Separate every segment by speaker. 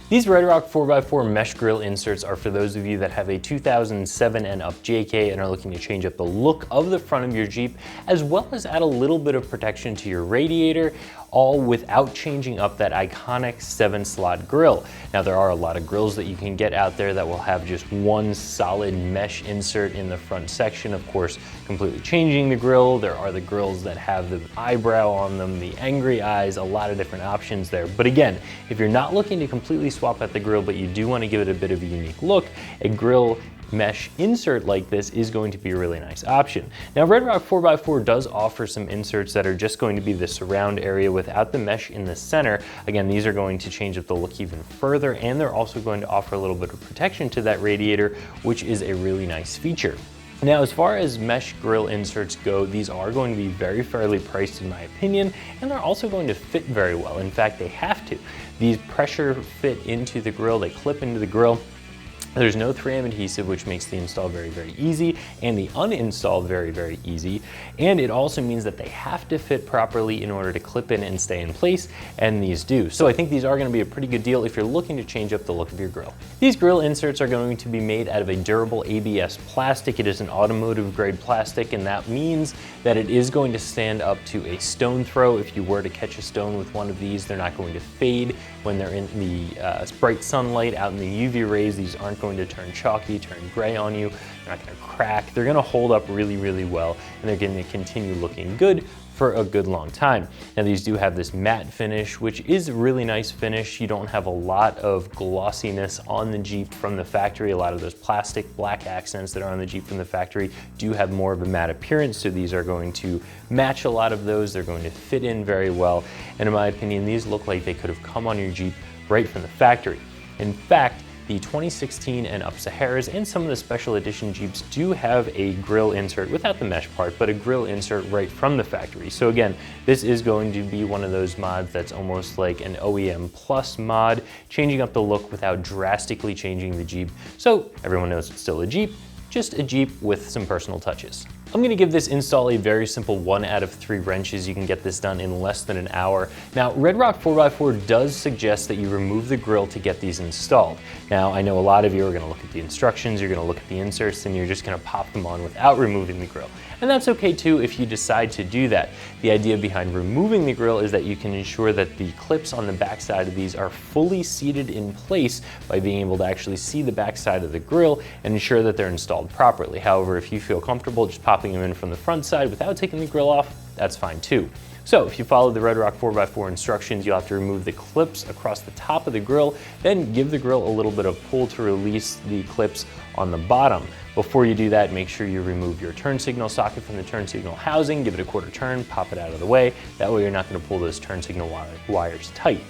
Speaker 1: These RedRock 4x4 mesh grille inserts are for those of you that have a 2007 and up JK and are looking to change up the look of the front of your Jeep, as well as add a little bit of protection to your radiator, all without changing up that iconic 7-slot grille. Now, there are a lot of grills that you can get out there that will have just one solid mesh insert in the front section, of course, completely changing the grille. There are the grills that have the eyebrow on them, the angry eyes, a lot of different options there. But again, if you're not looking to completely swap out the grille, but you do want to give it a bit of a unique look, a grille mesh insert like this is going to be a really nice option. Now, RedRock 4x4 does offer some inserts that are just going to be the surround area without the mesh in the center. Again, these are going to change up the look even further, and they're also going to offer a little bit of protection to that radiator, which is a really nice feature. Now, as far as mesh grille inserts go, these are going to be very fairly priced in my opinion, and they're also going to fit very well. In fact, they have to. These pressure fit into the grille, they clip into the grille. There's no 3M adhesive, which makes the install very, very easy, and the uninstall very, very easy. And it also means that they have to fit properly in order to clip in and stay in place, and these do. So I think these are going to be a pretty good deal if you're looking to change up the look of your grille. These grille inserts are going to be made out of a durable ABS plastic. It is an automotive grade plastic, and that means that it is going to stand up to a stone throw. If you were to catch a stone with one of these, they're not going to fade when they're in the bright sunlight, out in the UV rays. These aren't going to turn chalky, turn gray on you. They're not going to crack. They're going to hold up really, really well, and they're going to continue looking good for a good long time. Now, these do have this matte finish, which is a really nice finish. You don't have a lot of glossiness on the Jeep from the factory. A lot of those plastic black accents that are on the Jeep from the factory do have more of a matte appearance, so these are going to match a lot of those. They're going to fit in very well, and in my opinion, these look like they could have come on your Jeep right from the factory. In fact, the 2016 and up Saharas and some of the special edition Jeeps do have a grille insert without the mesh part, but a grille insert right from the factory. So again, this is going to be one of those mods that's almost like an OEM plus mod, changing up the look without drastically changing the Jeep. So everyone knows it's still a Jeep, just a Jeep with some personal touches. I'm going to give this install a very simple 1 out of 3 wrenches. You can get this done in less than an hour. Now, RedRock 4x4 does suggest that you remove the grille to get these installed. Now, I know a lot of you are going to look at the instructions, you're going to look at the inserts, and you're just going to pop them on without removing the grille. And that's okay too if you decide to do that. The idea behind removing the grille is that you can ensure that the clips on the backside of these are fully seated in place by being able to actually see the backside of the grille and ensure that they're installed properly. However, if you feel comfortable just popping them in from the front side without taking the grille off, that's fine too. So if you follow the RedRock 4x4 instructions, you'll have to remove the clips across the top of the grille, then give the grille a little bit of pull to release the clips on the bottom. Before you do that, make sure you remove your turn signal socket from the turn signal housing, give it a quarter turn, pop it out of the way. That way you're not going to pull those turn signal wires tight.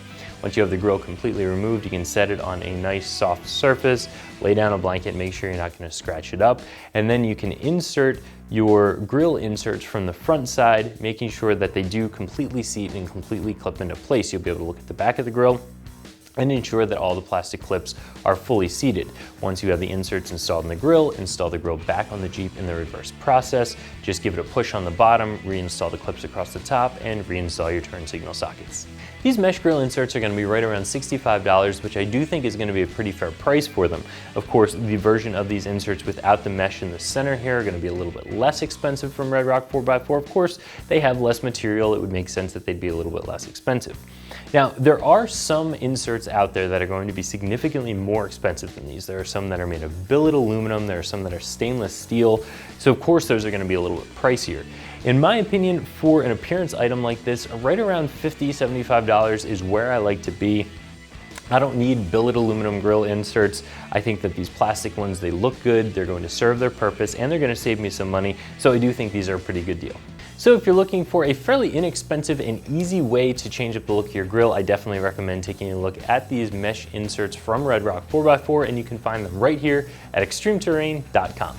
Speaker 1: Once you have the grille completely removed, you can set it on a nice soft surface, lay down a blanket, make sure you're not going to scratch it up, and then you can insert your grille inserts from the front side, making sure that they do completely seat and completely clip into place. You'll be able to look at the back of the grille and ensure that all the plastic clips are fully seated. Once you have the inserts installed in the grille, install the grille back on the Jeep in the reverse process. Just give it a push on the bottom, reinstall the clips across the top, and reinstall your turn signal sockets. These mesh grille inserts are going to be right around $65, which I do think is going to be a pretty fair price for them. Of course, the version of these inserts without the mesh in the center here are going to be a little bit less expensive from RedRock 4x4. Of course, they have less material. It would make sense that they'd be a little bit less expensive. Now, there are some inserts out there that are going to be significantly more expensive than these. There are some that are made of billet aluminum, there are some that are stainless steel, so of course those are going to be a little bit pricier. In my opinion, for an appearance item like this, right around $50, $75 is where I like to be. I don't need billet aluminum grille inserts. I think that these plastic ones, they look good, they're going to serve their purpose, and they're going to save me some money, so I do think these are a pretty good deal. So if you're looking for a fairly inexpensive and easy way to change up the look of your grille, I definitely recommend taking a look at these mesh inserts from RedRock 4x4, and you can find them right here at ExtremeTerrain.com.